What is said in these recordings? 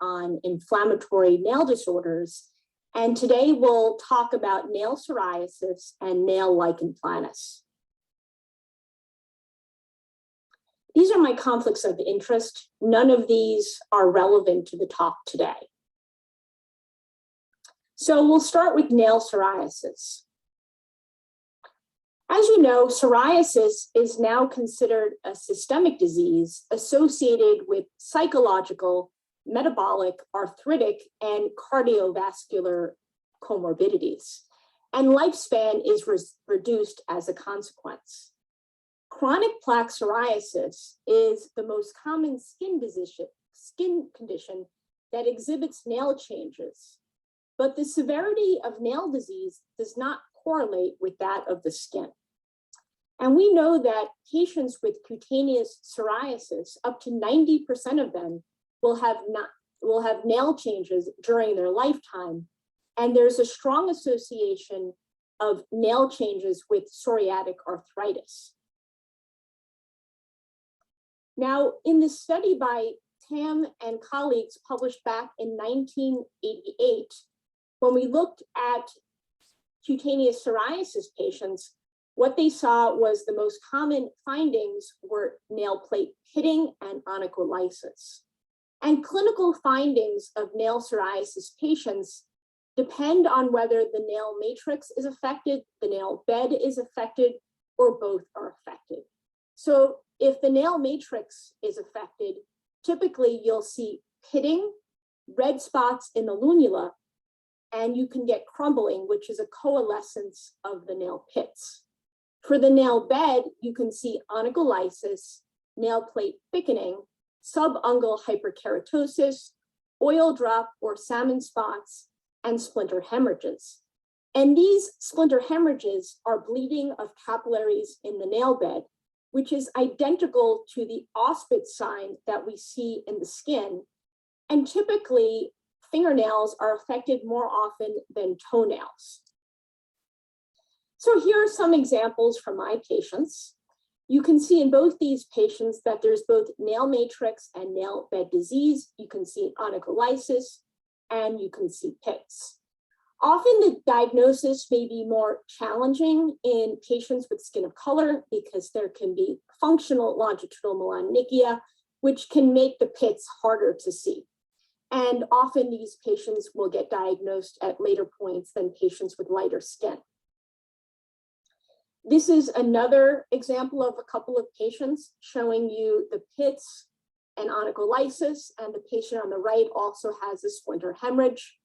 on inflammatory nail disorders. And today we'll talk about nail psoriasis and nail lichen planus. These are my conflicts of interest. None of these are relevant to the talk today. So we'll start with nail psoriasis. As you know, psoriasis is now considered a systemic disease associated with psychological, metabolic, arthritic, and cardiovascular comorbidities, and lifespan is reduced as a consequence. Chronic plaque psoriasis is the most common skin condition that exhibits nail changes, but the severity of nail disease does not correlate with that of the skin. And we know that patients with cutaneous psoriasis, up to 90% of them will have nail changes during their lifetime. And there's a strong association of nail changes with psoriatic arthritis. Now, in this study by Tam and colleagues published back in 1988, when we looked at cutaneous psoriasis patients, what they saw was the most common findings were nail plate pitting and onycholysis. And clinical findings of nail psoriasis patients depend on whether the nail matrix is affected, the nail bed is affected, or both are affected. So if the nail matrix is affected, typically you'll see pitting, red spots in the lunula, and you can get crumbling, which is a coalescence of the nail pits. For the nail bed, you can see onycholysis, nail plate thickening, subungual hyperkeratosis, oil drop or salmon spots, and splinter hemorrhages. And these splinter hemorrhages are bleeding of capillaries in the nail bed, which is identical to the auspit sign that we see in the skin. And typically, fingernails are affected more often than toenails. So here are some examples from my patients. You can see in both these patients that there's both nail matrix and nail bed disease. You can see onycholysis and you can see pits. Often the diagnosis may be more challenging in patients with skin of color because there can be functional longitudinal melanonychia, which can make the pits harder to see. And often these patients will get diagnosed at later points than patients with lighter skin. This is another example of a couple of patients showing you the pits and onycholysis, and the patient on the right also has a splinter hemorrhage.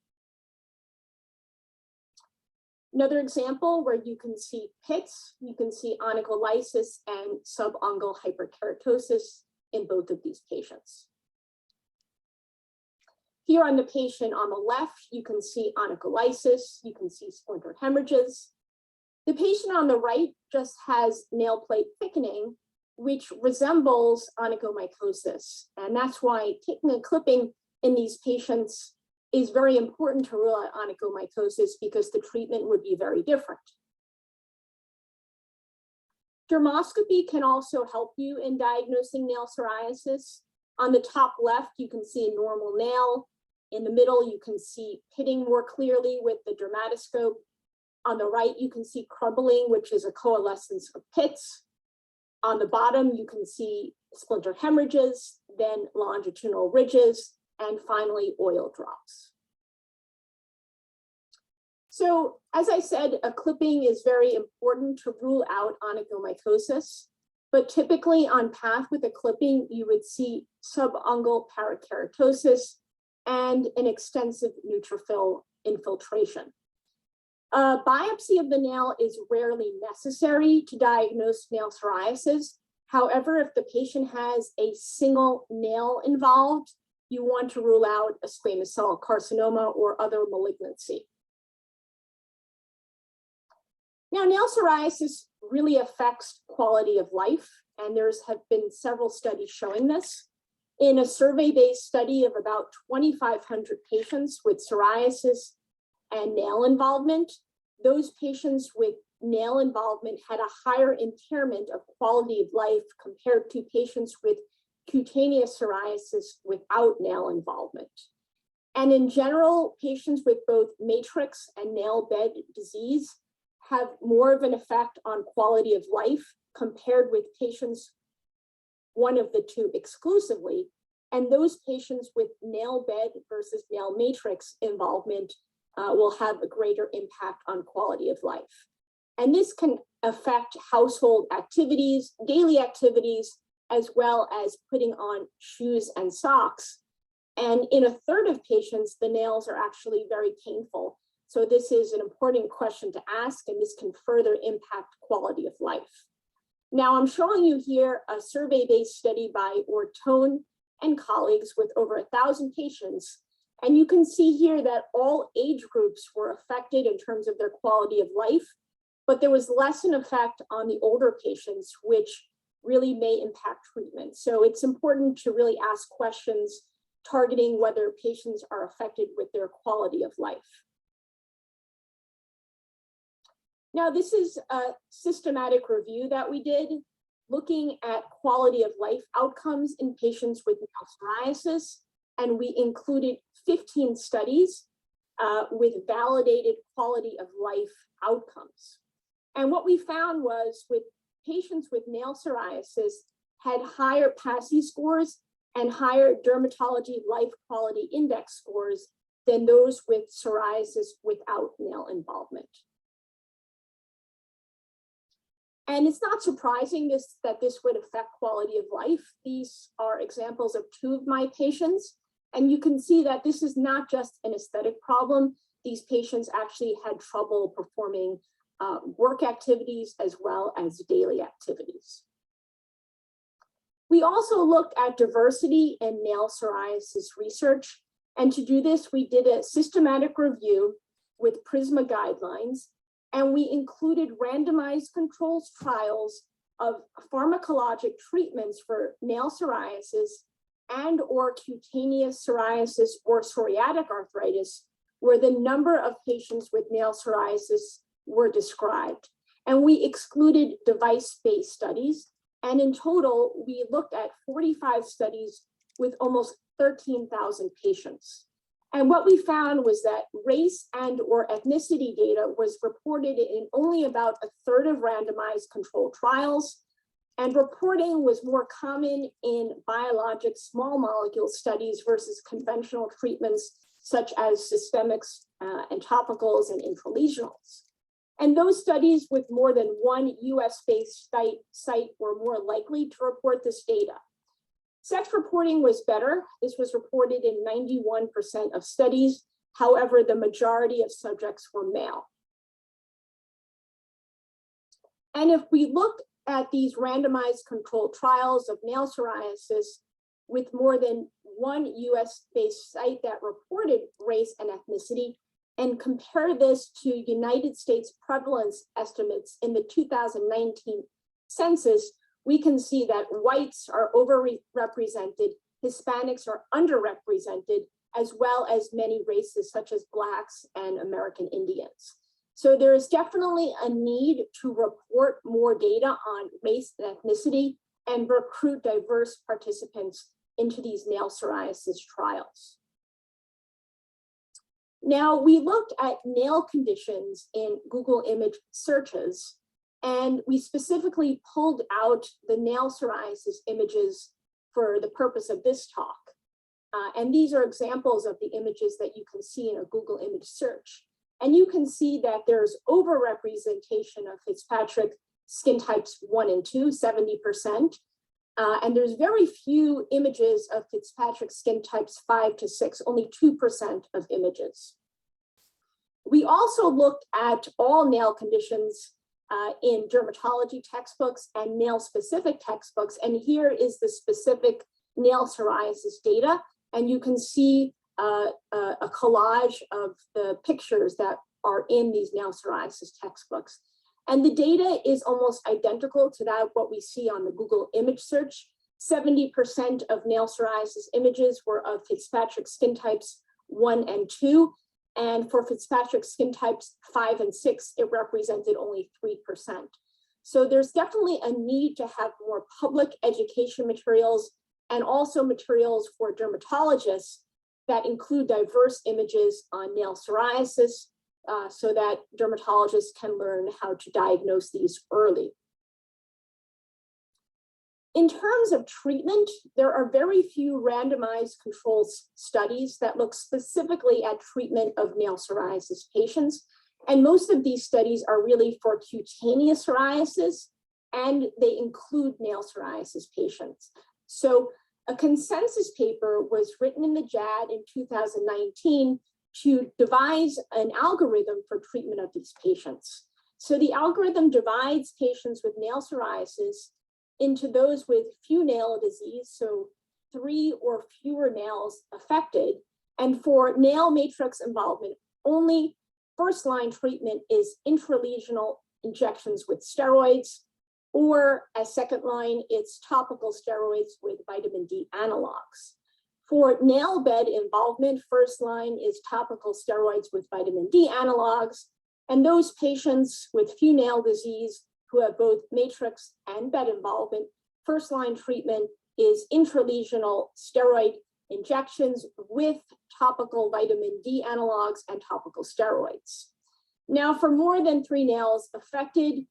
Another example where you can see pits, you can see onycholysis and subungual hyperkeratosis in both of these patients. Here on the patient on the left, you can see onycholysis, you can see splinter hemorrhages. The patient on the right just has nail plate thickening, which resembles onychomycosis. And that's why taking a clipping in these patients is very important to rule out onychomycosis because the treatment would be very different. Dermoscopy can also help you in diagnosing nail psoriasis. On the top left, you can see a normal nail. In the middle, you can see pitting more clearly with the dermatoscope. On the right, you can see crumbling, which is a coalescence of pits. On the bottom, you can see splinter hemorrhages, then longitudinal ridges, and finally oil drops. So as I said, a clipping is very important to rule out onychomycosis, but typically on path with a clipping, you would see subungual parakeratosis and an extensive neutrophil infiltration. A biopsy of the nail is rarely necessary to diagnose nail psoriasis. However, if the patient has a single nail involved, you want to rule out a squamous cell carcinoma or other malignancy. Now, nail psoriasis really affects quality of life, and have been several studies showing this. In a survey-based study of about 2,500 patients with psoriasis and nail involvement, those patients with nail involvement had a higher impairment of quality of life compared to patients with cutaneous psoriasis without nail involvement. And in general, patients with both matrix and nail bed disease have more of an effect on quality of life compared with patients, one of the two exclusively. And those patients with nail bed versus nail matrix involvement will have a greater impact on quality of life. And this can affect household activities, daily activities, as well as putting on shoes and socks. And in a third of patients, the nails are actually very painful. So this is an important question to ask, and this can further impact quality of life. Now I'm showing you here a survey-based study by Ortone and colleagues with over 1,000 patients. And you can see here that all age groups were affected in terms of their quality of life, but there was less an effect on the older patients, which really may impact treatment. So it's important to really ask questions targeting whether patients are affected with their quality of life. Now, this is a systematic review that we did looking at quality of life outcomes in patients with nail psoriasis, and we included 15 studies with validated quality of life outcomes. And what we found was with patients with nail psoriasis had higher PASI scores and higher dermatology life quality index scores than those with psoriasis without nail involvement. And it's not surprising that this would affect quality of life. These are examples of two of my patients. And you can see that this is not just an aesthetic problem. These patients actually had trouble performing work activities as well as daily activities. We also looked at diversity in nail psoriasis research. And to do this, we did a systematic review with PRISMA guidelines, and we included randomized controls trials of pharmacologic treatments for nail psoriasis and or cutaneous psoriasis or psoriatic arthritis, where the number of patients with nail psoriasis were described. And we excluded device-based studies. And in total, we looked at 45 studies with almost 13,000 patients. And what we found was that race and or ethnicity data was reported in only about a third of randomized controlled trials. And reporting was more common in biologic small molecule studies versus conventional treatments such as systemics and topicals and intralesionals. And those studies with more than one US-based site were more likely to report this data. Sex reporting was better. This was reported in 91% of studies. However, the majority of subjects were male. And if we look at these randomized controlled trials of nail psoriasis with more than one US-based site that reported race and ethnicity, and compare this to United States prevalence estimates in the 2019 census, we can see that whites are overrepresented, Hispanics are underrepresented, as well as many races such as Blacks and American Indians. So there is definitely a need to report more data on race and ethnicity and recruit diverse participants into these nail psoriasis trials. Now, we looked at nail conditions in Google image searches, and we specifically pulled out the nail psoriasis images for the purpose of this talk. And these are examples of the images that you can see in a Google image search. And you can see that there's overrepresentation of Fitzpatrick skin types 1 and 2, 70%. And there's very few images of Fitzpatrick skin types 5 to 6, only 2% of images. We also looked at all nail conditions in dermatology textbooks and nail-specific textbooks. And here is the specific nail psoriasis data. And you can see a collage of the pictures that are in these nail psoriasis textbooks. And the data is almost identical to that what we see on the Google image search. 70% of nail psoriasis images were of Fitzpatrick skin types 1 and 2. And for Fitzpatrick skin types 5 and 6, it represented only 3%. So there's definitely a need to have more public education materials and also materials for dermatologists that include diverse images on nail psoriasis so that dermatologists can learn how to diagnose these early. In terms of treatment, there are very few randomized controlled studies that look specifically at treatment of nail psoriasis patients. And most of these studies are really for cutaneous psoriasis, and they include nail psoriasis patients. So a consensus paper was written in the JAD in 2019 to devise an algorithm for treatment of these patients. So the algorithm divides patients with nail psoriasis into those with few nail disease, so 3 or fewer nails affected. And for nail matrix involvement only, first-line treatment is intralesional injections with steroids, or as second line, it's topical steroids with vitamin D analogs. For nail bed involvement, first line is topical steroids with vitamin D analogs. And those patients with few nail disease who have both matrix and bed involvement, first line treatment is intralesional steroid injections with topical vitamin D analogs and topical steroids. Now, for more than 3 nails affected,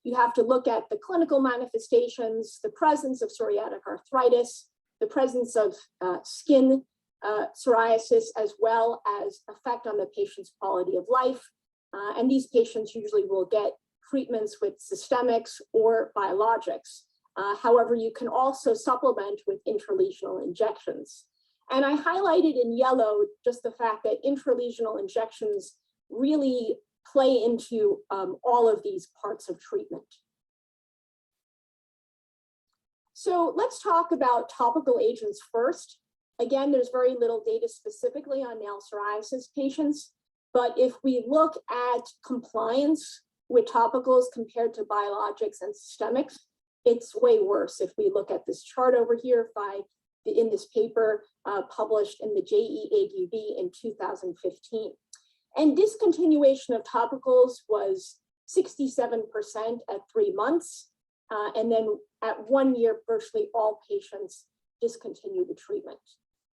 you have to look at the clinical manifestations, the presence of psoriatic arthritis, the presence of skin psoriasis, as well as effect on the patient's quality of life. And these patients usually will get treatments with systemics or biologics. However, you can also supplement with intralesional injections. And I highlighted in yellow just the fact that intralesional injections really play into all of these parts of treatment. So let's talk about topical agents first. Again, there's very little data specifically on nail psoriasis patients, but if we look at compliance with topicals compared to biologics and systemics, it's way worse. If we look at this chart over here in this paper published in the JEADV in 2015. And discontinuation of topicals was 67% at 3 months. And then at 1 year, virtually all patients discontinued the treatment.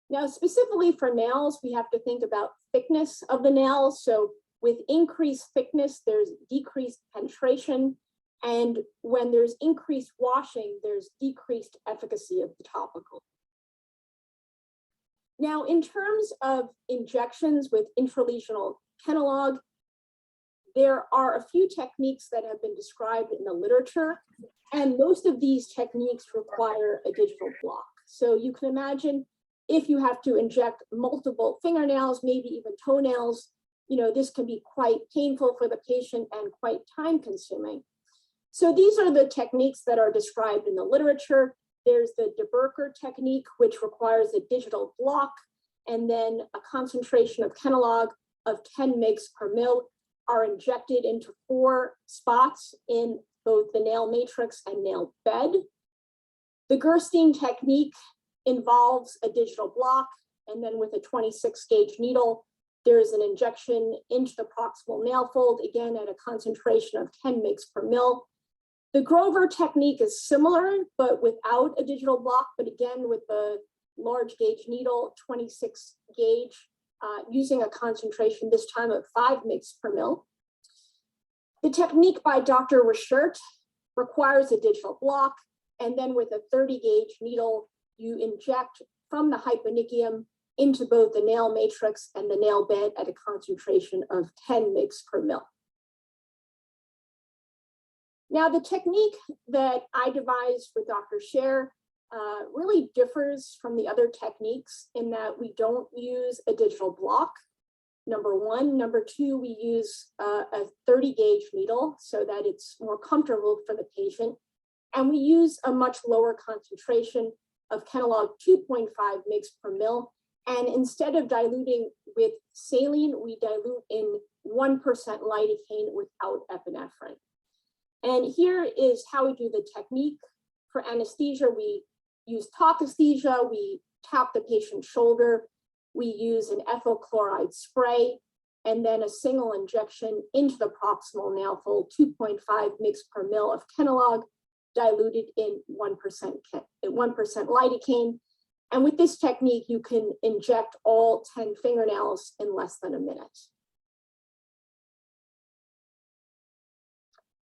Now, specifically for nails, we have to think about thickness of the nails. So with increased thickness, there's decreased penetration. And when there's increased washing, there's decreased efficacy of the topical. Now, in terms of injections with intralesional Kenalog, there are a few techniques that have been described in the literature, and most of these techniques require a digital block. So you can imagine if you have to inject multiple fingernails, maybe even toenails, this can be quite painful for the patient and quite time consuming. So these are the techniques that are described in the literature. There's the De Burker technique, which requires a digital block, and then a concentration of Kenalog of 10 mg per mil are injected into 4 spots in both the nail matrix and nail bed. The Gerstein technique involves a digital block, and then with a 26 gauge needle, there's an injection into the proximal nail fold, again at a concentration of 10 mg per mil. The Grover technique is similar, but without a digital block, but again with the large gauge needle, 26 gauge, using a concentration this time of 5 mg per mil. The technique by Dr. Reichert requires a digital block, and then with a 30 gauge needle, you inject from the hyponychium into both the nail matrix and the nail bed at a concentration of 10 mg per mil. Now, the technique that I devised with Dr. Scher really differs from the other techniques in that we don't use a digital block, number one. Number two, we use a 30 gauge needle so that it's more comfortable for the patient. And we use a much lower concentration of Kenalog 2.5 mg per mil. And instead of diluting with saline, we dilute in 1% lidocaine without epinephrine. And here is how we do the technique. For anesthesia, we use talk anesthesia, we tap the patient's shoulder, we use an ethyl chloride spray, and then a single injection into the proximal nail fold, 2.5 mg per mil of Kenalog, diluted in 1% lidocaine. And with this technique, you can inject all 10 fingernails in less than a minute.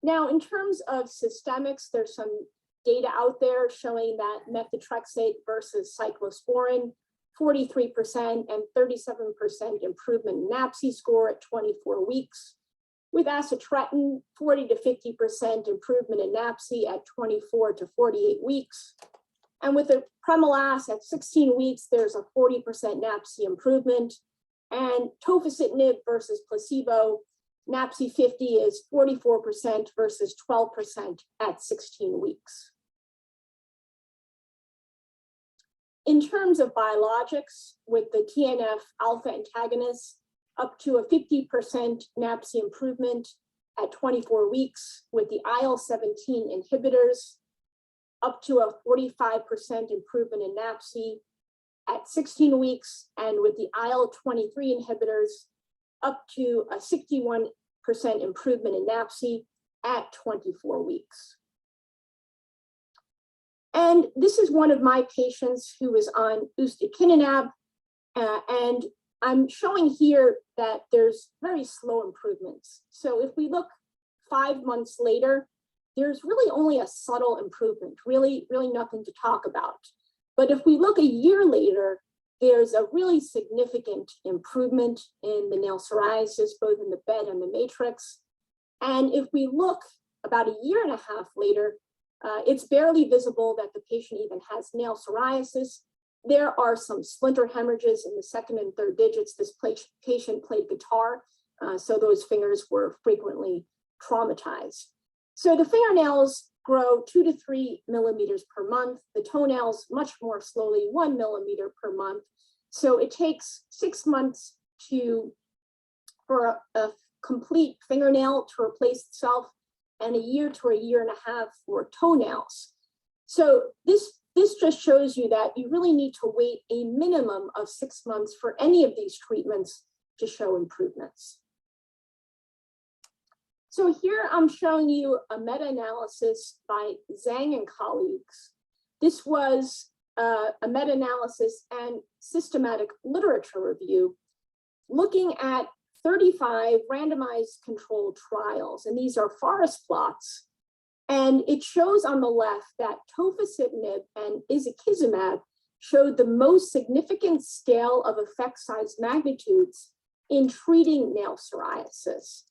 Now, in terms of systemics, there's some data out there showing that methotrexate versus cyclosporin, 43% and 37% improvement in NAPSI score at 24 weeks. With acitretin, 40 to 50% improvement in NAPSI at 24 to 48 weeks. And with the Premolas at 16 weeks, there's a 40% NAPSI improvement. And tofacitinib versus placebo, NAPSI 50 is 44% versus 12% at 16 weeks. In terms of biologics, with the TNF alpha antagonists, up to a 50% NAPSI improvement at 24 weeks. With the IL-17 inhibitors, up to a 45% improvement in NAPSI at 16 weeks. And with the IL-23 inhibitors, up to a 61% improvement in NAPSI at 24 weeks. And this is one of my patients who was on ustekinumab, and I'm showing here that there's very slow improvements. So if we look 5 months later, there's really only a subtle improvement, really nothing to talk about. But if we look a year later, there's a really significant improvement in the nail psoriasis, both in the bed and the matrix. And if we look about a year and a half later, it's barely visible that the patient even has nail psoriasis. There are some splinter hemorrhages in the second and third digits. This patient played guitar, so those fingers were frequently traumatized. So the fingernails grow 2 to 3 millimeters per month. The toenails much more slowly, 1 millimeter per month. So it takes 6 months for a complete fingernail to replace itself, and a year to a year and a half for toenails. So this just shows you that you really need to wait a minimum of 6 months for any of these treatments to show improvements. So here I'm showing you a meta-analysis by Zhang and colleagues. This was a meta-analysis and systematic literature review looking at 35 randomized controlled trials, and these are forest plots. And it shows on the left that tofacitinib and izokizumab showed the most significant scale of effect size magnitudes in treating nail psoriasis.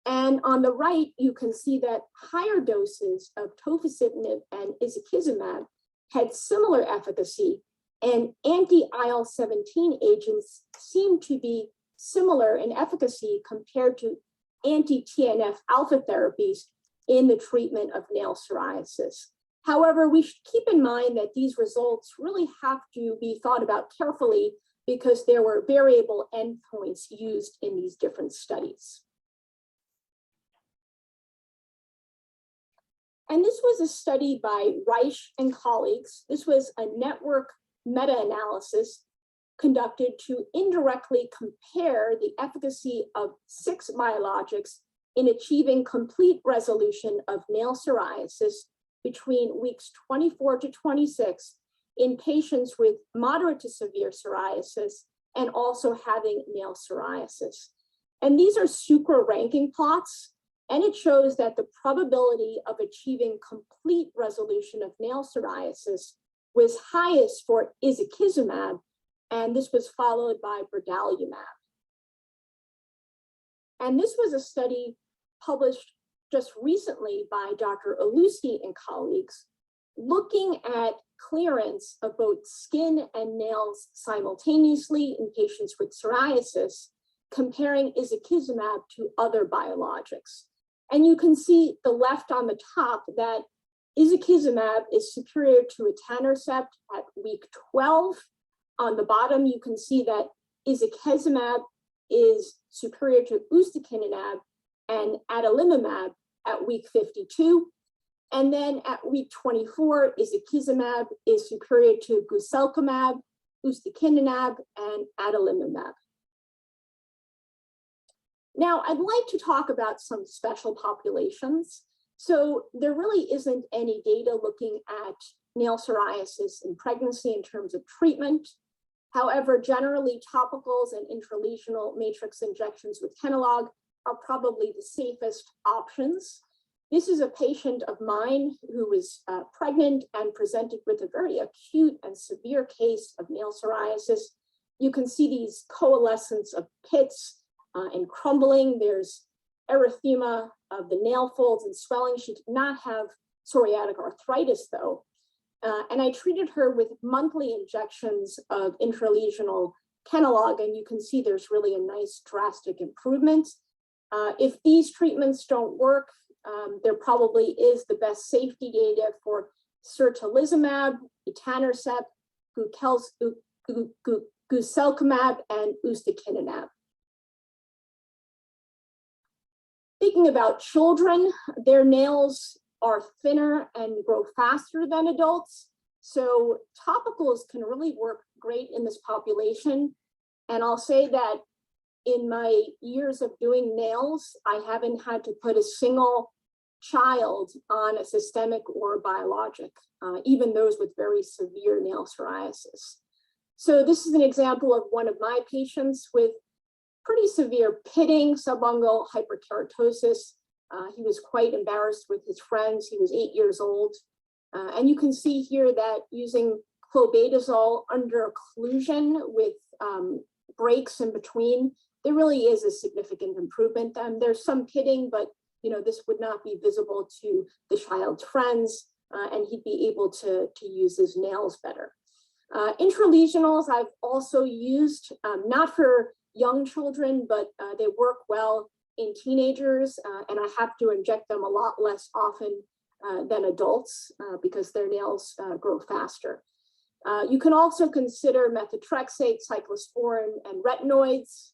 And on the right, you can see that higher doses of tofacitinib and izokizumab had similar efficacy, and anti-IL-17 agents seem to be similar in efficacy compared to anti-TNF alpha therapies in the treatment of nail psoriasis. However, we should keep in mind that these results really have to be thought about carefully because there were variable endpoints used in these different studies. And this was a study by Reich and colleagues. This was a network meta-analysis conducted to indirectly compare the efficacy of 6 biologics in achieving complete resolution of nail psoriasis between weeks 24 to 26 in patients with moderate to severe psoriasis and also having nail psoriasis. And these are Sucre ranking plots, and it shows that the probability of achieving complete resolution of nail psoriasis was highest for izokizumab, and this was followed by brodalumab. And this was a study published just recently by Dr. Alusi and colleagues, looking at clearance of both skin and nails simultaneously in patients with psoriasis, comparing izokizumab to other biologics. And you can see the left on the top that izokizumab is superior to etanercept at week 12. On the bottom, you can see that izokizumab is superior to ustekinumab and adalimumab at week 52. And then at week 24, izokizumab is superior to guselkumab, ustekinumab, and adalimumab. Now, I'd like to talk about some special populations. So there really isn't any data looking at nail psoriasis in pregnancy in terms of treatment. However, generally topicals and intralesional matrix injections with Kenalog are probably the safest options. This is a patient of mine who was pregnant and presented with a very acute and severe case of nail psoriasis. You can see these coalescence of pits and crumbling. There's erythema of the nail folds and swelling. She did not have psoriatic arthritis though. And I treated her with monthly injections of intralesional Kenalog, and you can see there's really a nice drastic improvement. If these treatments don't work, there probably is the best safety data for certolizumab, etanercept, guselkumab, and ustekinumab. Speaking about children, their nails are thinner and grow faster than adults. So topicals can really work great in this population. And I'll say that in my years of doing nails, I haven't had to put a single child on a systemic or a biologic, even those with very severe nail psoriasis. So this is an example of one of my patients with pretty severe pitting, subungual hyperkeratosis. He was quite embarrassed with his friends. He was 8 years old. And you can see here that using clobetasol under occlusion with breaks in between, there really is a significant improvement. There's some pitting, but this would not be visible to the child's friends, and he'd be able to use his nails better. Intralesionals I've also used, not for young children, but they work well in teenagers, and I have to inject them a lot less often than adults because their nails grow faster. You can also consider methotrexate, cyclosporin, and retinoids,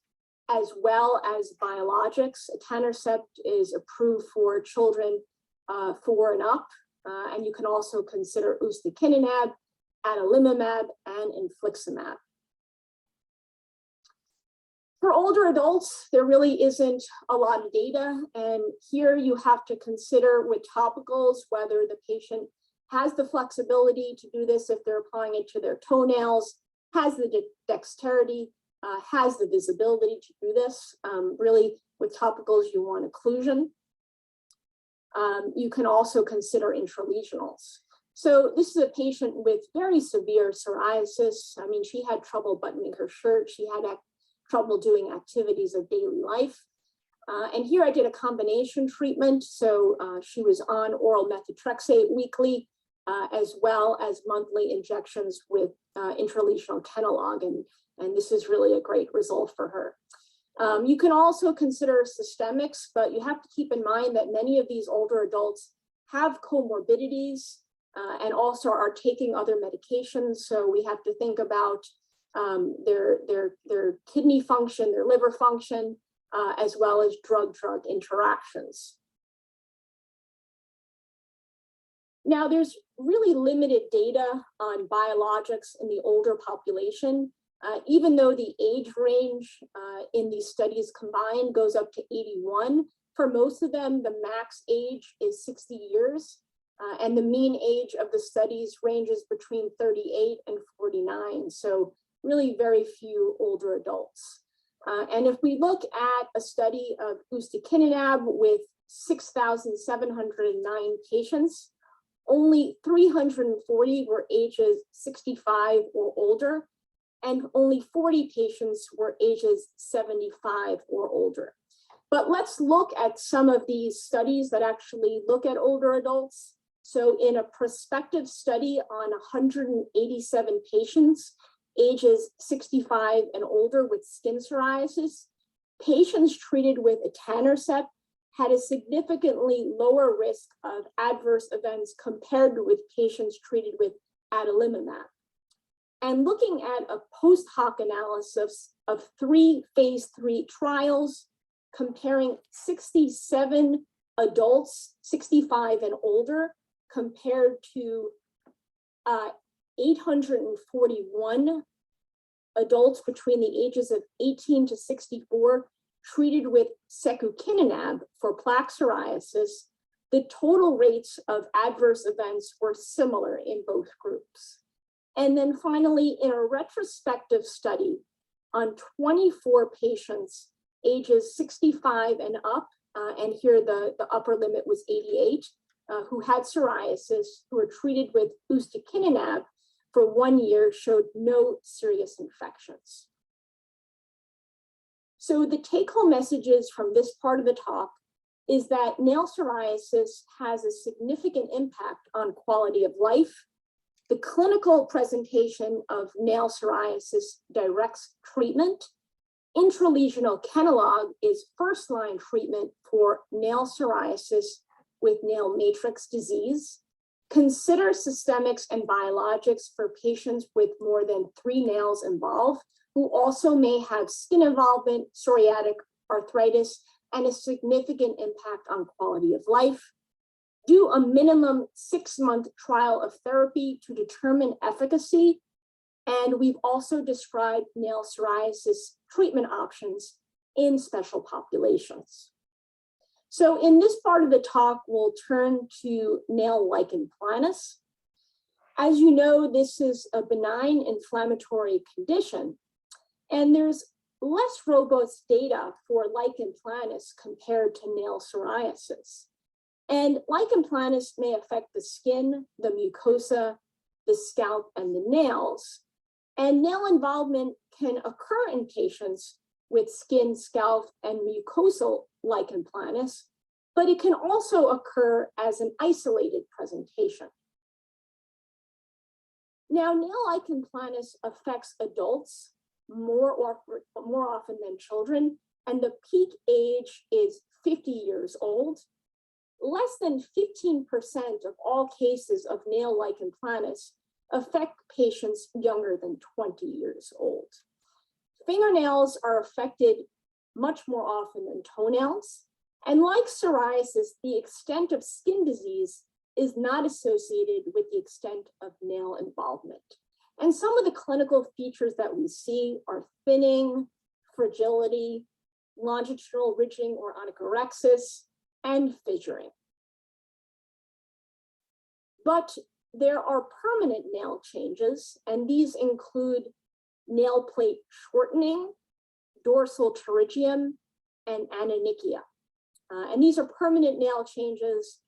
as well as biologics. Etanercept is approved for children 4 and up, and you can also consider ustekinumab, adalimumab, and infliximab. For older adults, there really isn't a lot of data, and here you have to consider with topicals whether the patient has the flexibility to do this if they're applying it to their toenails, has the dexterity, has the visibility to do this. Really, with topicals, you want occlusion. You can also consider intralesionals. So this is a patient with very severe psoriasis. I mean, she had trouble buttoning her shirt. She had trouble doing activities of daily life. And here I did a combination treatment. So she was on oral methotrexate weekly, as well as monthly injections with intralesional Kenalog. And this is really a great result for her. You can also consider systemics, but you have to keep in mind that many of these older adults have comorbidities and also are taking other medications. So we have to think about their kidney function, their liver function, as well as drug-drug interactions. Now, there's really limited data on biologics in the older population, even though the age range in these studies combined goes up to 81. For most of them, the max age is 60 years, and the mean age of the studies ranges between 38 and 49. So really very few older adults. And if we look at a study of ustekinumab with 6,709 patients, only 340 were ages 65 or older, and only 40 patients were ages 75 or older. But let's look at some of these studies that actually look at older adults. So in a prospective study on 187 patients, ages 65 and older with skin psoriasis, patients treated with etanercept had a significantly lower risk of adverse events compared with patients treated with adalimumab. And looking at a post hoc analysis of 3 phase 3 trials comparing 67 adults, 65 and older, compared to 841 adults between the ages of 18 to 64 treated with secukinumab for plaque psoriasis, the total rates of adverse events were similar in both groups. And then finally, in a retrospective study on 24 patients ages 65 and up, and here the upper limit was 88, who had psoriasis, who were treated with ustekinumab for 1 year, showed no serious infections. So the take-home messages from this part of the talk is that nail psoriasis has a significant impact on quality of life. The clinical presentation of nail psoriasis directs treatment. Intralesional Kenalog is first-line treatment for nail psoriasis with nail matrix disease. Consider systemics and biologics for patients with more than 3 nails involved, who also may have skin involvement, psoriatic arthritis, and a significant impact on quality of life. Do a minimum 6-month trial of therapy to determine efficacy. And we've also described nail psoriasis treatment options in special populations. So in this part of the talk, we'll turn to nail lichen planus. As you know, this is a benign inflammatory condition, and there's less robust data for lichen planus compared to nail psoriasis. And lichen planus may affect the skin, the mucosa, the scalp, and the nails. And nail involvement can occur in patients with skin, scalp, and mucosal lichen planus, but it can also occur as an isolated presentation. Now, nail lichen planus affects adults more often than children, and the peak age is 50 years old. Less than 15% of all cases of nail lichen planus affect patients younger than 20 years old. Fingernails are affected much more often than toenails. And like psoriasis, the extent of skin disease is not associated with the extent of nail involvement. And some of the clinical features that we see are thinning, fragility, longitudinal ridging or onychorexis, and fissuring. But there are permanent nail changes, and these include nail plate shortening, dorsal pterygium, and anonychia. And these are permanent nail changes,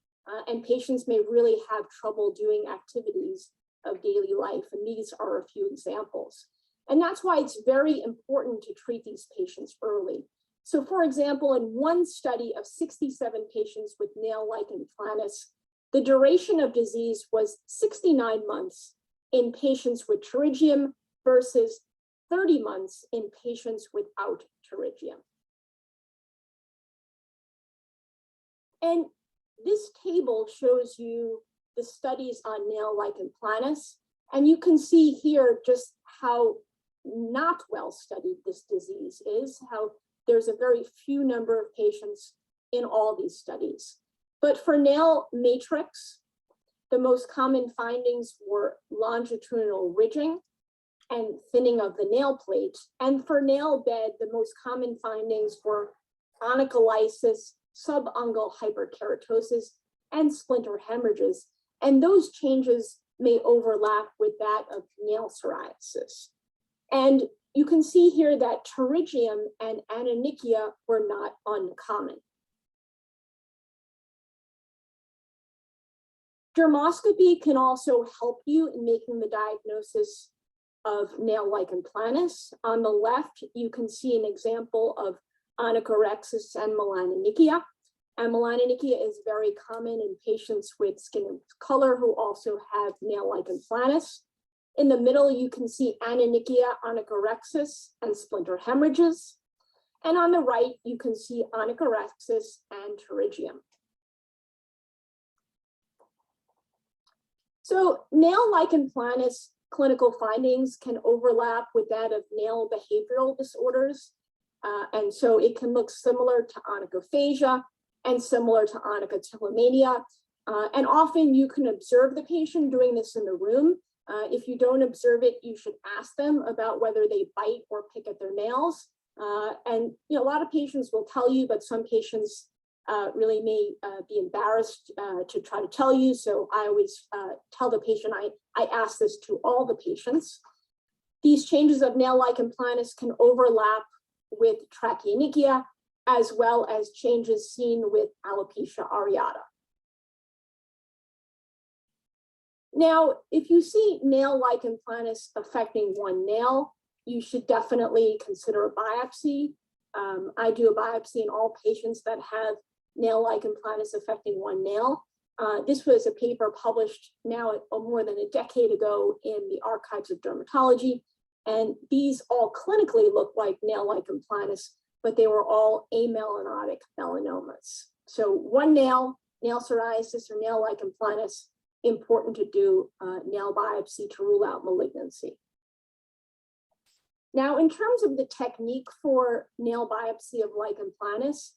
and patients may really have trouble doing activities of daily life, and these are a few examples. And that's why it's very important to treat these patients early. So for example, in one study of 67 patients with nail lichen planus, the duration of disease was 69 months in patients with pterygium versus 30 months in patients without pterygium. And this table shows you the studies on nail lichen planus, and you can see here just how not well studied this disease is, how there's a very few number of patients in all these studies. But for nail matrix, the most common findings were longitudinal ridging and thinning of the nail plate. And for nail bed, the most common findings were onycholysis, subungual hyperkeratosis, and splinter hemorrhages. And those changes may overlap with that of nail psoriasis. And you can see here that pterygium and anonychia were not uncommon. Dermoscopy can also help you in making the diagnosis of nail lichen planus. On the left, you can see an example of onychorexis and melanonychia. And melanonychia is very common in patients with skin color who also have nail lichen planus. In the middle, you can see anonychia, onychorexis, and splinter hemorrhages. And on the right, you can see onychorexis and pterygium. So nail lichen planus clinical findings can overlap with that of nail behavioral disorders. And so it can look similar to onychophagia and similar to onychotillomania. And often you can observe the patient doing this in the room. If you don't observe it, you should ask them about whether they bite or pick at their nails. And a lot of patients will tell you, but some patients really may be embarrassed to try to tell you. So I always tell the patient, I ask this to all the patients. These changes of nail lichen planus can overlap with trachyonychia, as well as changes seen with alopecia areata. Now, if you see nail lichen planus affecting one nail, you should definitely consider a biopsy. I do a biopsy in all patients that have nail lichen planus affecting one nail. This was a paper published now more than a decade ago in the Archives of Dermatology, and these all clinically look like nail lichen planus, but they were all amelanotic melanomas. So one nail, nail psoriasis or nail lichen planus, important to do nail biopsy to rule out malignancy. Now, in terms of the technique for nail biopsy of lichen planus,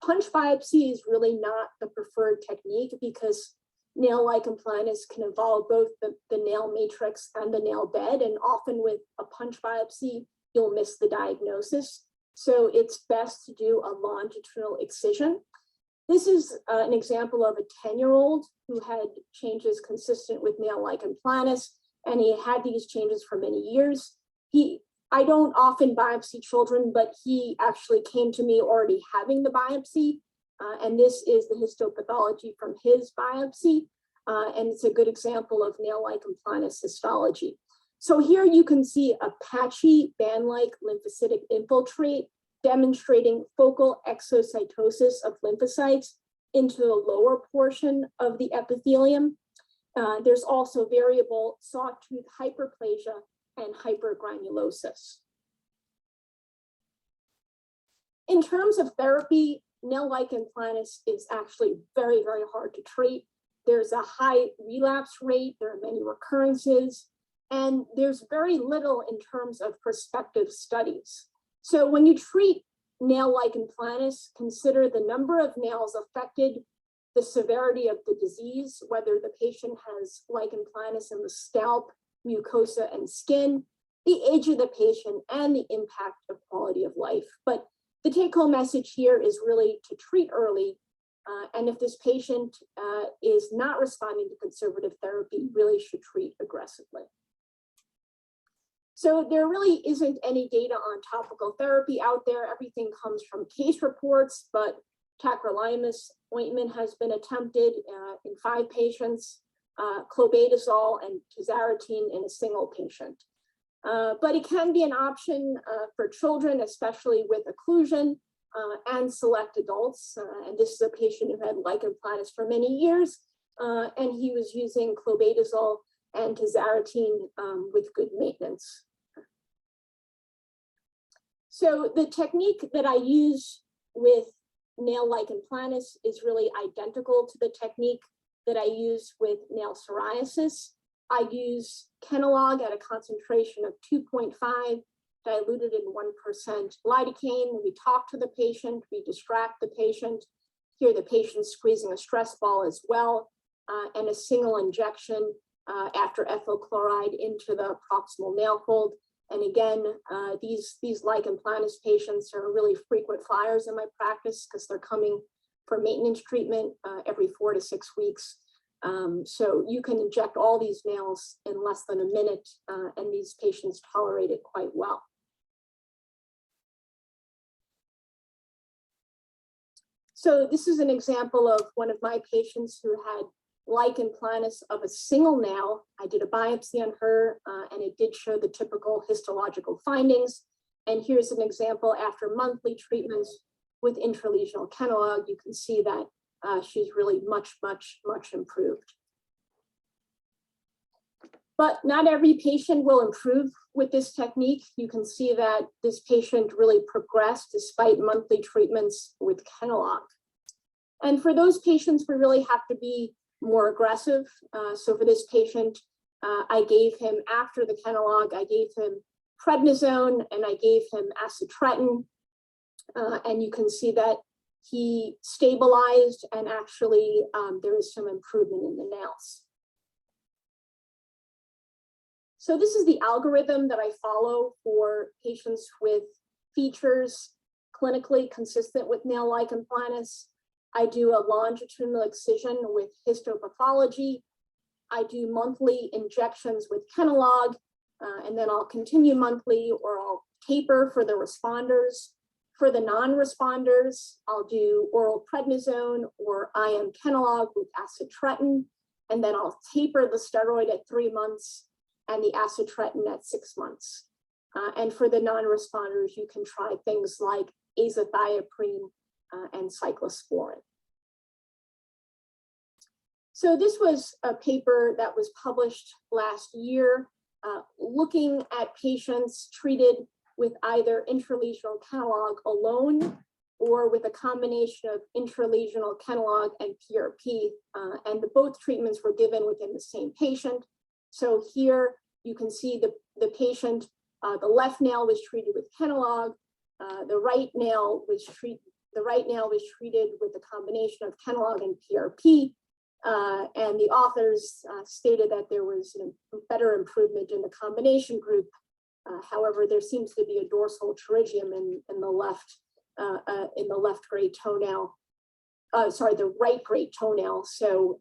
punch biopsy is really not the preferred technique because nail lichen planus can involve both the nail matrix and the nail bed, and often with a punch biopsy, you'll miss the diagnosis. So it's best to do a longitudinal excision. This is an example of a 10-year-old who had changes consistent with nail lichen planus, and he had these changes for many years. I don't often biopsy children, but he actually came to me already having the biopsy, and this is the histopathology from his biopsy, and it's a good example of nail lichen planus histology. So here you can see a patchy band-like lymphocytic infiltrate demonstrating focal exocytosis of lymphocytes into the lower portion of the epithelium. There's also variable sawtooth hyperplasia and hypergranulosis. In terms of therapy, nail lichen planus is actually very, very hard to treat. There's a high relapse rate, there are many recurrences, and there's very little in terms of prospective studies. So when you treat nail lichen planus, consider the number of nails affected, the severity of the disease, whether the patient has lichen planus in the scalp, mucosa, and skin, the age of the patient, and the impact of quality of life. But the take-home message here is really to treat early, and if this patient is not responding to conservative therapy, really should treat aggressively. So there really isn't any data on topical therapy out there. Everything comes from case reports, but tacrolimus ointment has been attempted in 5 patients, clobetasol and tazarotene in a single patient. But it can be an option for children, especially with occlusion, and select adults. And this is a patient who had lichen planus for many years, and he was using clobetasol and tazarotene with good maintenance. So the technique that I use with nail lichen planus is really identical to the technique that I use with nail psoriasis. I use Kenalog at a concentration of 2.5, diluted in 1% lidocaine. We talk to the patient, we distract the patient. Here the patient squeezing a stress ball as well, and a single injection after ethyl chloride into the proximal nail fold. And again, these lichen planus patients are really frequent flyers in my practice because they're coming for maintenance treatment every 4 to 6 weeks. So you can inject all these nails in less than a minute, and these patients tolerate it quite well. So this is an example of one of my patients who had lichen planus of a single nail. I did a biopsy on her, and it did show the typical histological findings. And here's an example after monthly treatments with intralesional Kenalog. You can see that she's really much improved. But not every patient will improve with this technique. You can see that this patient really progressed despite monthly treatments with Kenalog. And for those patients, we really have to be more aggressive. So for this patient, I gave him, after the Kenalog, I gave him prednisone and I gave him acitretin. And you can see that he stabilized, and actually there is some improvement in the nails. So this is the algorithm that I follow for patients with features clinically consistent with nail lichen planus. I do a longitudinal excision with histopathology. I do monthly injections with Kenalog, and then I'll continue monthly, or I'll taper for the responders. For the non-responders, I'll do oral prednisone or IM Kenalog with acitretin, and then I'll taper the steroid at 3 months and the acitretin at 6 months. And for the non-responders, you can try things like azathioprine and cyclosporin. So this was a paper that was published last year, looking at patients treated with either intralesional Kenalog alone or with a combination of intralesional Kenalog and PRP, and both treatments were given within the same patient. So here you can see the patient, the left nail was treated with Kenalog, the right nail was treated with a combination of Kenalog and PRP, and the authors stated that there was a better improvement in the combination group. However, there seems to be a dorsal pterygium in the left great toenail. The right great toenail. So,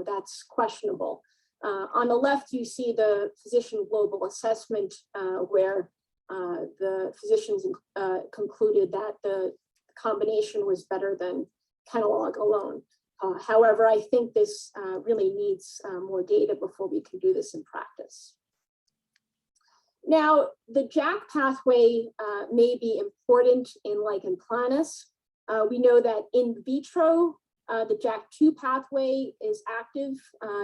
that's questionable. On the left, you see the physician global assessment, where the physicians concluded that the combination was better than Kenalog alone. However, I think this really needs more data before we can do this in practice. Now, the JAK pathway may be important in Lichen planus. We know that in vitro, the JAK2 pathway is active,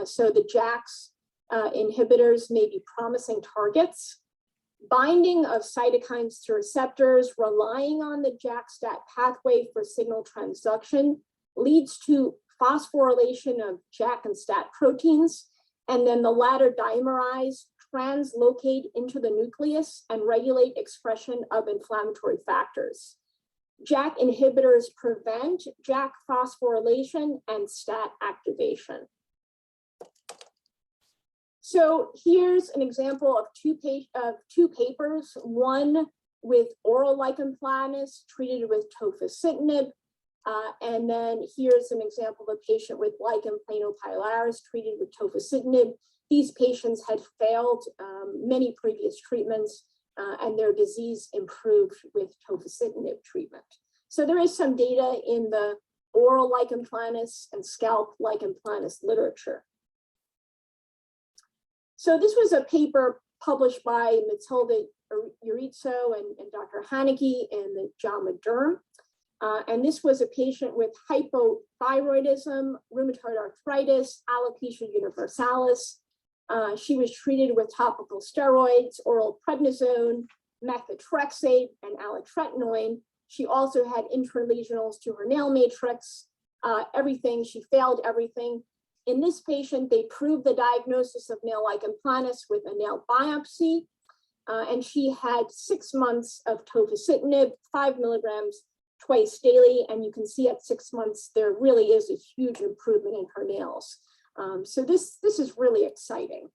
so the JAKs inhibitors may be promising targets. Binding of cytokines to receptors relying on the JAK-STAT pathway for signal transduction leads to phosphorylation of JAK and STAT proteins, and then the latter dimerize, translocate into the nucleus and regulate expression of inflammatory factors. JAK inhibitors prevent JAK phosphorylation and STAT activation. So here's an example of two papers, one with oral Lichen planus treated with tofacitinib, and then here's an example of a patient with Lichen planopilaris treated with tofacitinib. These patients had failed many previous treatments, and their disease improved with tofacitinib treatment. So there is some data in the oral Lichen planus and scalp Lichen planus literature. So this was a paper published by Matilda Urizzo and Dr. Haneke in the JAMA Derm. And this was a patient with hypothyroidism, rheumatoid arthritis, alopecia universalis. She was treated with topical steroids, oral prednisone, methotrexate, and alitretinoin. She also had intralesionals to her nail matrix, everything. She failed everything. In this patient, they proved the diagnosis of nail Lichen planus with a nail biopsy, and she had 6 months of tofacitinib, 5 milligrams twice daily, and you can see at 6 months, there really is a huge improvement in her nails. So this is really exciting.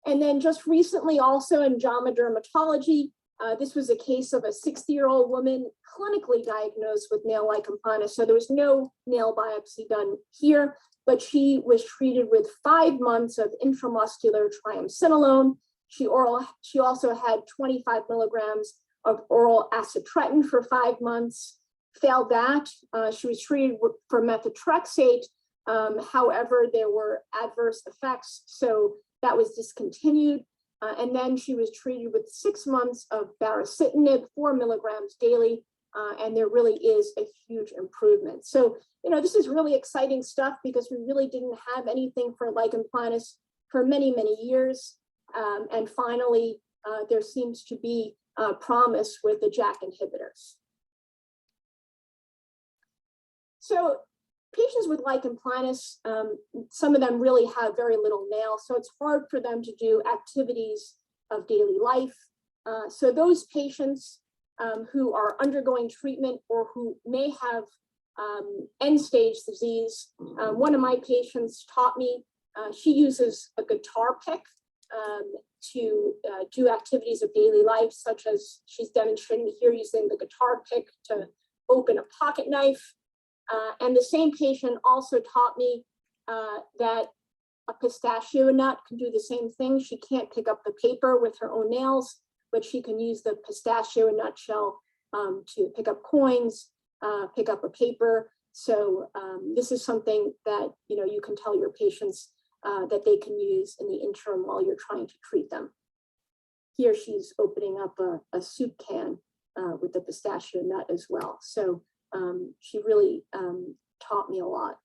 And then just recently also in JAMA Dermatology, this was a case of a 60-year-old woman clinically diagnosed with nail Lichen planus. So there was no nail biopsy done here, but she was treated with 5 months of intramuscular triamcinolone. She also had 25 milligrams of oral acitretin for 5 months, failed that. She was treated for methotrexate. However, there were adverse effects, so that was discontinued. And then she was treated with 6 months of baricitinib, 4 milligrams daily, and there really is a huge improvement. So, this is really exciting stuff because we really didn't have anything for Lichen planus for many, many years. And finally, there seems to be promise with the JAK inhibitors. So patients with Lichen planus, some of them really have very little nail, so it's hard for them to do activities of daily life. So those patients who are undergoing treatment or who may have end-stage disease, one of my patients taught me, she uses a guitar pick to do activities of daily life, such as she's demonstrating here using the guitar pick to open a pocket knife. And the same patient also taught me that a pistachio nut can do the same thing. She can't pick up the paper with her own nails, but she can use the pistachio nut shell to pick up coins, pick up a paper. So this is something that you can tell your patients that they can use in the interim while you're trying to treat them. Here she's opening up a soup can with the pistachio nut as well. So she really taught me a lot.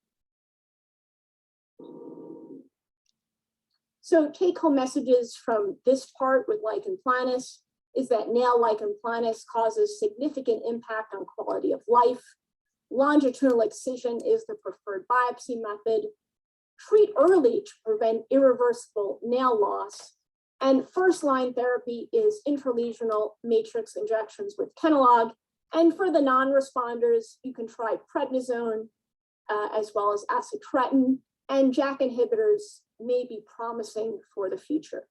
So take-home messages from this part with Lichen planus is that nail lichen planus causes significant impact on quality of life. Longitudinal excision is the preferred biopsy method. Treat early to prevent irreversible nail loss. And first-line therapy is intralesional matrix injections with Kenalog. And for the non-responders, you can try prednisone as well as acitretin, and JAK inhibitors may be promising for the future.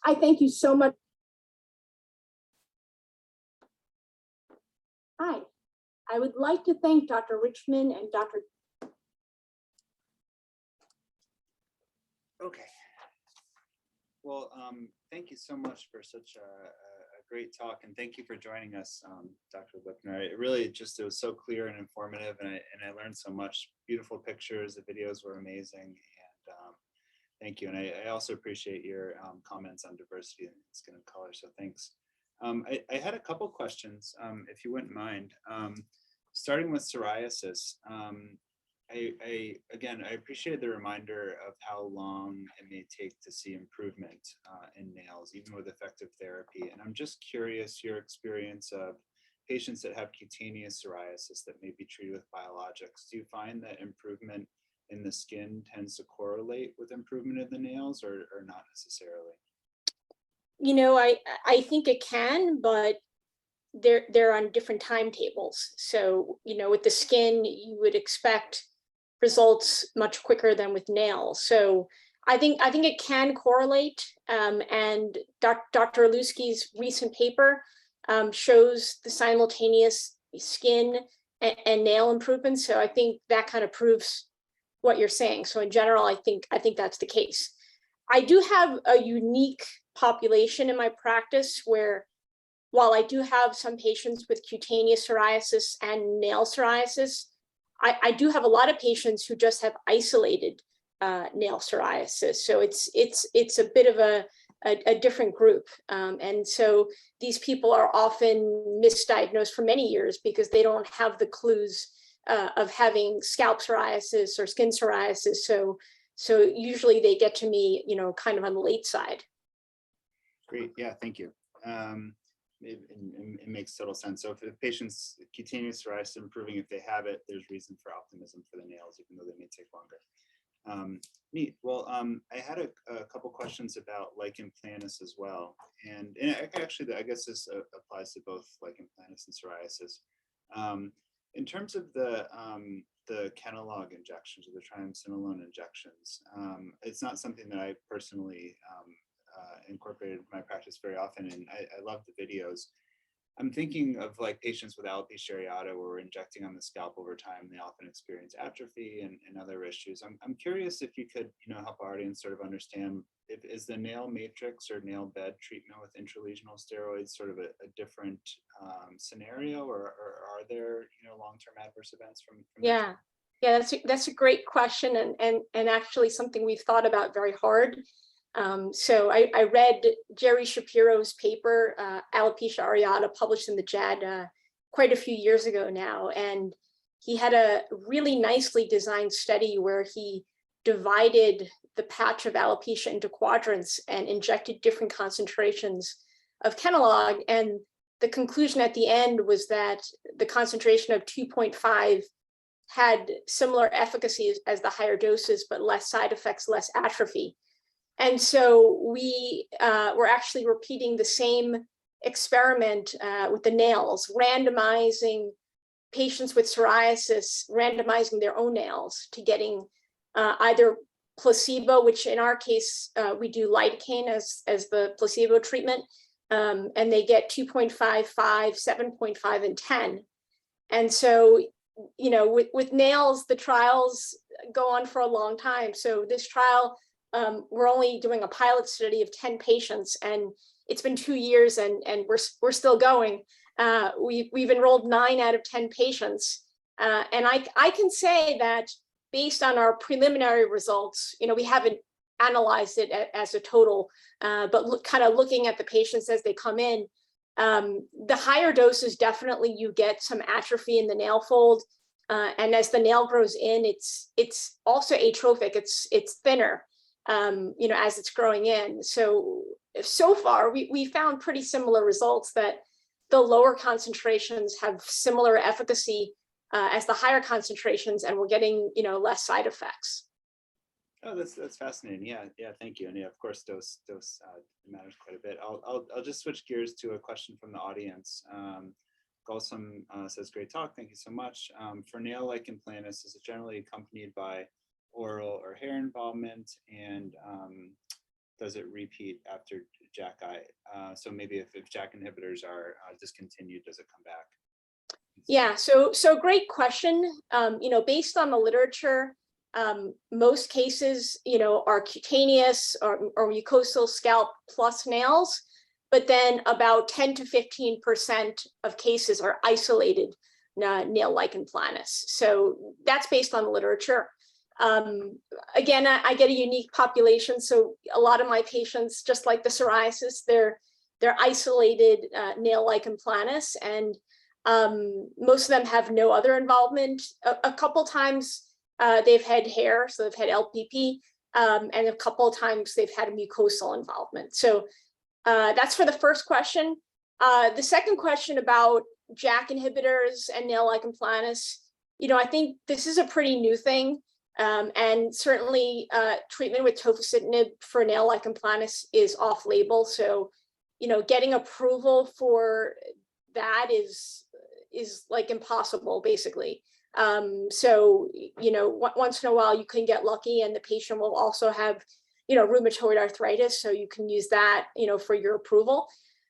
I thank you so much. Hi, I would like to thank Dr. Richmond and Dr. Okay. Well, thank you so much for such a great talk, and thank you for joining us, Dr. Lipner. It really it was so clear and informative, and I learned so much. Beautiful pictures, the videos were amazing, and thank you. And I also appreciate your comments on diversity and skin and color, so thanks. I had a couple questions, if you wouldn't mind. Starting with psoriasis, again, I appreciate the reminder of how long it may take to see improvement in nails, even with effective therapy. And I'm just curious your experience of patients that have cutaneous psoriasis that may be treated with biologics. Do you find that improvement in the skin tends to correlate with improvement in the nails, or not necessarily? I think it can, but they're on different timetables. So, with the skin, you would expect results much quicker than with nails. So I think it can correlate. And Dr. Aluski's recent paper shows the simultaneous skin and nail improvements. So I think that kind of proves what you're saying. So in general, I think that's the case. I do have a unique population in my practice where, while I do have some patients with cutaneous psoriasis and nail psoriasis, I do have a lot of patients who just have isolated nail psoriasis. So it's a bit of a different group. And so these people are often misdiagnosed for many years because they don't have the clues of having scalp psoriasis or skin psoriasis. So usually they get to me, kind of on the late side. Great, yeah, thank you. It makes total sense. So if the patient's cutaneous psoriasis improving, if they have it, there's reason for optimism for the nails, even though they may take longer. Neat. Well, I had a couple questions about Lichen planus as well. And actually, I guess this applies to both Lichen planus and psoriasis. In terms of the Kenalog injections or the triamcinolone injections, it's not something that I personally incorporated in my practice very often, and I love the videos. I'm thinking of like patients with alopecia areata where we're injecting on the scalp over time. They often experience atrophy and other issues. I'm curious if you could, help our audience sort of understand, is the nail matrix or nail bed treatment with intralesional steroids sort of a different scenario, or are there, long-term adverse events from Yeah, that's a great question, and actually something we've thought about very hard. So I read Jerry Shapiro's paper, Alopecia Areata, published in the JAD quite a few years ago now. And he had a really nicely designed study where he divided the patch of alopecia into quadrants and injected different concentrations of Kenalog. And the conclusion at the end was that the concentration of 2.5 had similar efficacy as the higher doses, but less side effects, less atrophy. And so we were actually repeating the same experiment with the nails, randomizing patients with psoriasis, randomizing their own nails to getting either placebo, which in our case, we do lidocaine as the placebo treatment, and they get 2.5, 5, 7.5, and 10. And so, with nails, the trials go on for a long time. So this trial, we're only doing a pilot study of 10 patients, and it's been 2 years, and we're still going. We've enrolled 9 out of 10 patients. And I can say that based on our preliminary results, we haven't analyzed it as a total, but kind of looking at the patients as they come in, the higher doses, definitely you get some atrophy in the nail fold. And as the nail grows in, it's also atrophic, it's thinner, as it's growing in. So far, we found pretty similar results, that the lower concentrations have similar efficacy as the higher concentrations, and we're getting, less side effects. Oh, that's fascinating. Yeah, thank you. And yeah, of course, dose matters quite a bit. I'll just switch gears to a question from the audience. Gulsum says, great talk, thank you so much. For nail lichen planus, is it generally accompanied by oral or hair involvement, and does it repeat after JAK? So maybe if JAK inhibitors are discontinued, does it come back? Yeah, so great question. Based on the literature, most cases, are cutaneous or mucosal scalp plus nails, but then about 10 to 15% of cases are isolated nail lichen planus. So that's based on the literature. Again, I get a unique population. So a lot of my patients, just like the psoriasis, they're isolated nail lichen planus, and most of them have no other involvement. A couple times they've had hair, so they've had LPP, and a couple of times they've had a mucosal involvement. So that's for the first question. The second question about JAK inhibitors and nail lichen planus, I think this is a pretty new thing. And certainly treatment with tofacitinib for nail lichen planus is off label. So, getting approval for that is like impossible, basically. So, once in a while you can get lucky, and the patient will also have, rheumatoid arthritis. So you can use that, for your approval.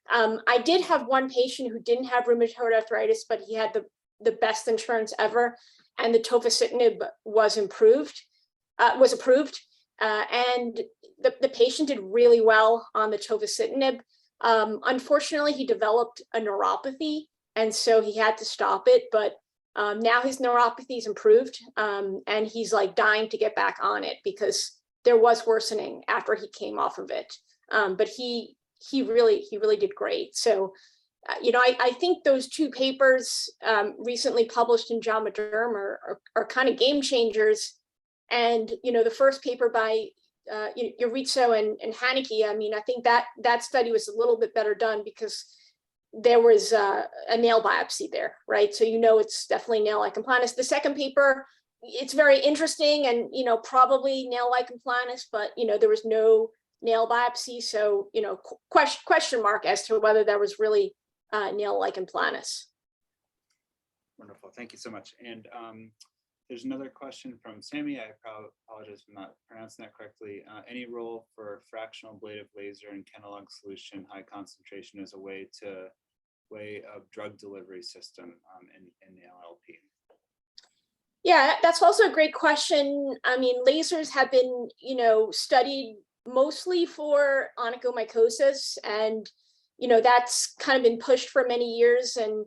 I did have one patient who didn't have rheumatoid arthritis, but he had the best insurance ever, and the tofacitinib was approved. And the patient did really well on the tofacitinib. Unfortunately, he developed a neuropathy, and so he had to stop it. But now his neuropathy is improved, and he's like dying to get back on it, because there was worsening after he came off of it. But he really did great. So, I think those 2 papers recently published in JAMA Derm are kind of game changers. And, the first paper by Yuritso and Haneke, I think that study was a little bit better done, because there was a nail biopsy there, right? So, it's definitely nail lichen planus. The second paper, it's very interesting, and, probably nail lichen planus, but, there was no nail biopsy. So, question mark as to whether that was really nail lichen planus. Wonderful, thank you so much. And there's another question from Sammy. I apologize for not pronouncing that correctly. Any role for fractional ablative laser and Kenalog solution, high concentration, as a way of drug delivery system in the LLP? Yeah, that's also a great question. Lasers have been, studied mostly for onychomycosis, and, that's kind of been pushed for many years. And,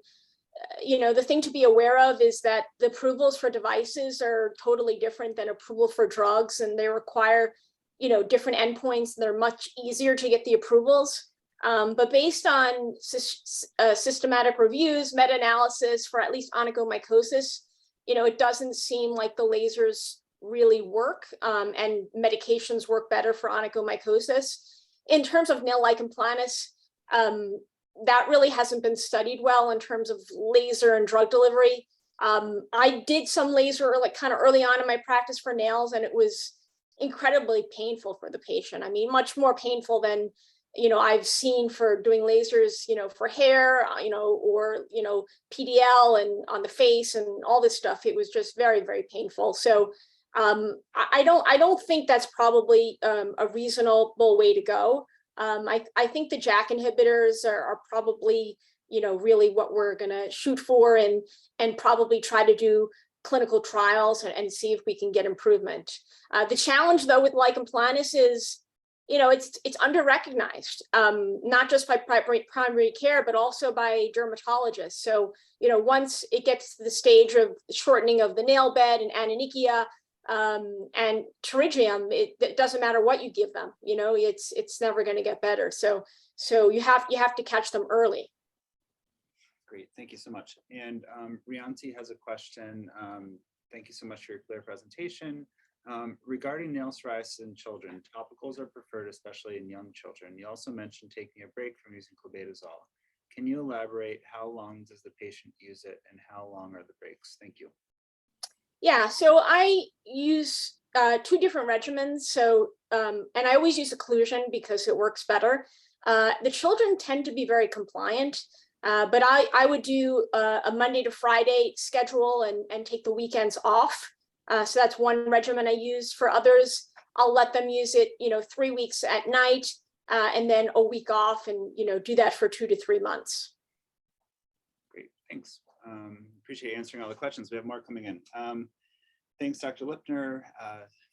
the thing to be aware of is that the approvals for devices are totally different than approval for drugs, and they require, different endpoints, and they're much easier to get the approvals. But based on systematic reviews, meta-analysis for at least onychomycosis, it doesn't seem like the lasers really work, and medications work better for onychomycosis. In terms of nail lichen planus, that really hasn't been studied well in terms of laser and drug delivery. I did some laser kind of early on in my practice for nails, and it was incredibly painful for the patient. Much more painful than I've seen for doing lasers, for hair, or, PDL and on the face and all this stuff. It was just very, very painful. So I don't think that's probably a reasonable way to go. I think the JAK inhibitors are probably really what we're going to shoot for, and probably try to do clinical trials and see if we can get improvement. The challenge though with lichen planus is, it's under-recognized, not just by primary care, but also by dermatologists. So, once it gets to the stage of shortening of the nail bed and anonychia and pterygium, it doesn't matter what you give them, it's never going to get better. So you have to catch them early. Great, thank you so much. And Rianti has a question. Thank you so much for your clear presentation. Regarding nail psoriasis in children, topicals are preferred, especially in young children. You also mentioned taking a break from using clobetasol. Can you elaborate how long does the patient use it and how long are the breaks? Thank you. Yeah, so I use 2 different regimens. So, and I always use occlusion because it works better. The children tend to be very compliant. But I would do a Monday to Friday schedule and take the weekends off. So that's one regimen I use. For others, I'll let them use it, 3 weeks at night, and then a week off, and do that for 2 to 3 months. Great, thanks. Appreciate you answering all the questions. We have more coming in. Thanks, Dr. Lipner,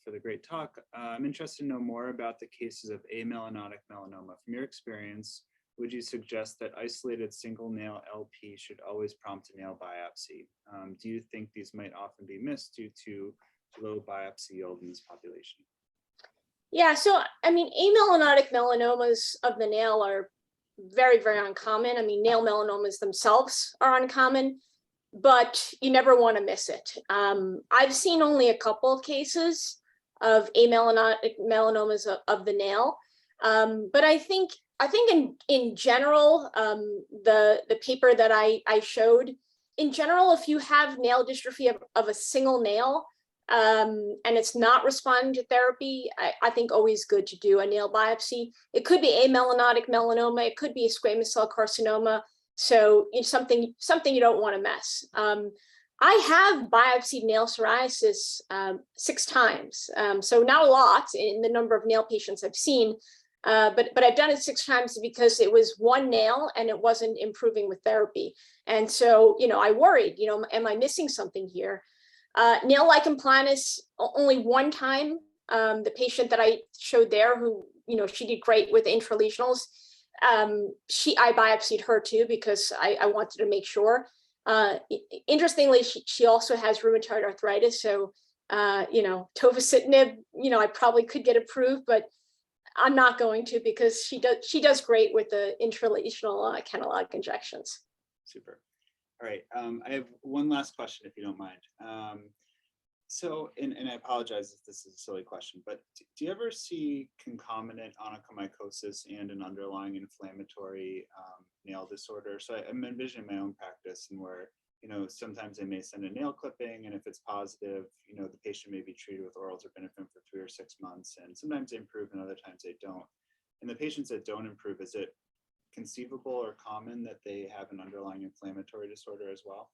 for the great talk. I'm interested to know more about the cases of amelanotic melanoma. From your experience, would you suggest that isolated single nail LP should always prompt a nail biopsy? Do you think these might often be missed due to low biopsy yield in this population? Yeah, so I mean, amelanotic melanomas of the nail are very, very uncommon. I mean, nail melanomas themselves are uncommon, but you never want to miss it. I've seen only a couple of cases of amelanotic melanomas of the nail, but I think in general, the paper that I showed, in general, if you have nail dystrophy of a single nail, and it's not responding to therapy, I think always good to do a nail biopsy. It could be amelanotic melanoma, it could be a squamous cell carcinoma. So it's something you don't want to mess. I have biopsied nail psoriasis 6 times. So not a lot in the number of nail patients I've seen, but I've done it 6 times because it was one nail and it wasn't improving with therapy. And so, I worried, am I missing something here? Nail lichen planus, only one time, the patient that I showed there who, she did great with intralesionals. I biopsied her too, because I wanted to make sure. Interestingly, she also has rheumatoid arthritis. So, tofacitinib, I probably could get approved, but I'm not going to, because she does great with the intralesional canalog injections. Super. All right. I have one last question, if you don't mind. And I apologize if this is a silly question, but do you ever see concomitant onychomycosis and an underlying inflammatory nail disorder? So I'm envisioning my own practice, and where, sometimes they may send a nail clipping, and if it's positive, the patient may be treated with oral terbinafine for 3 or 6 months, and sometimes they improve and other times they don't. And the patients that don't improve, is it conceivable or common that they have an underlying inflammatory disorder as well?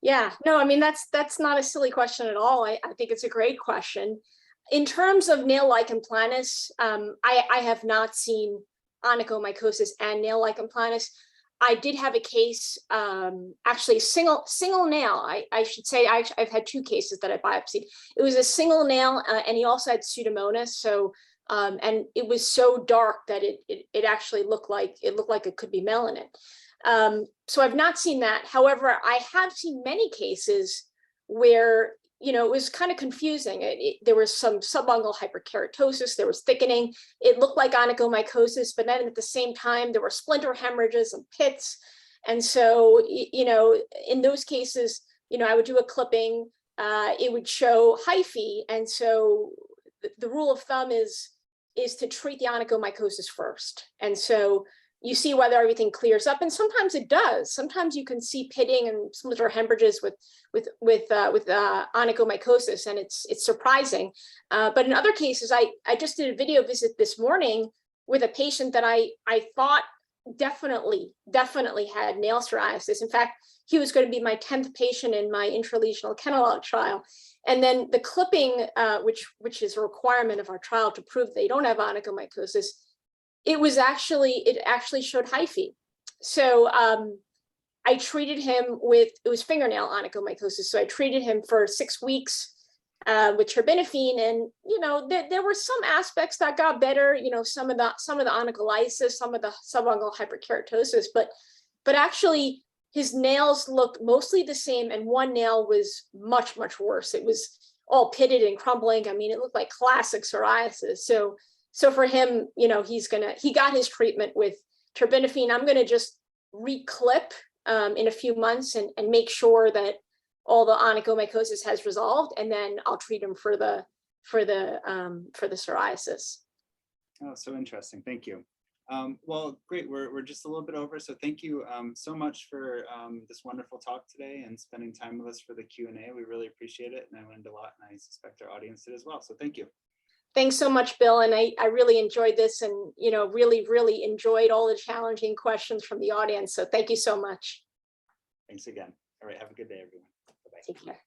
Yeah, no, I mean, that's not a silly question at all. I think it's a great question. In terms of nail lichen planus, I have not seen onychomycosis and nail lichen planus. I did have a case, actually single nail. I should say I've had 2 cases that I biopsied. It was a single nail, and he also had Pseudomonas. So, and it was so dark that it actually looked like it could be melanin. So I've not seen that. However, I have seen many cases where, it was kind of confusing. There was some subungual hyperkeratosis, there was thickening. It looked like onychomycosis, but then at the same time, there were splinter hemorrhages and pits. And so, in those cases, I would do a clipping, it would show hyphae. And so the rule of thumb is to treat the onychomycosis first. And so you see whether everything clears up, and sometimes it does. Sometimes you can see pitting and splinter hemorrhages with onychomycosis, and it's surprising. But in other cases, I just did a video visit this morning with a patient that I thought definitely had nail psoriasis. In fact, he was going to be my 10th patient in my intralesional canalog trial. And then the clipping, which is a requirement of our trial to prove they don't have onychomycosis, it actually showed hyphae. So, I treated him with, it was fingernail onychomycosis. So I treated him for 6 weeks with terbinafine, and there were some aspects that got better. Some of the onycholysis, some of the subungual hyperkeratosis, but actually his nails looked mostly the same, and one nail was much worse. It was all pitted and crumbling. I mean, it looked like classic psoriasis. So for him, he got his treatment with terbinafine. I'm gonna just reclip in a few months and make sure that all the onychomycosis has resolved, and then I'll treat him for the psoriasis. Oh, so interesting. Thank you. Well, great. We're just a little bit over. So thank you so much for this wonderful talk today and spending time with us for the Q&A. We really appreciate it. And I learned a lot, and I suspect our audience did as well. So thank you. Thanks so much, Bill. And I really enjoyed this, and, really enjoyed all the challenging questions from the audience. So thank you so much. Thanks again. All right. Have a good day, everyone. Bye-bye. Take care.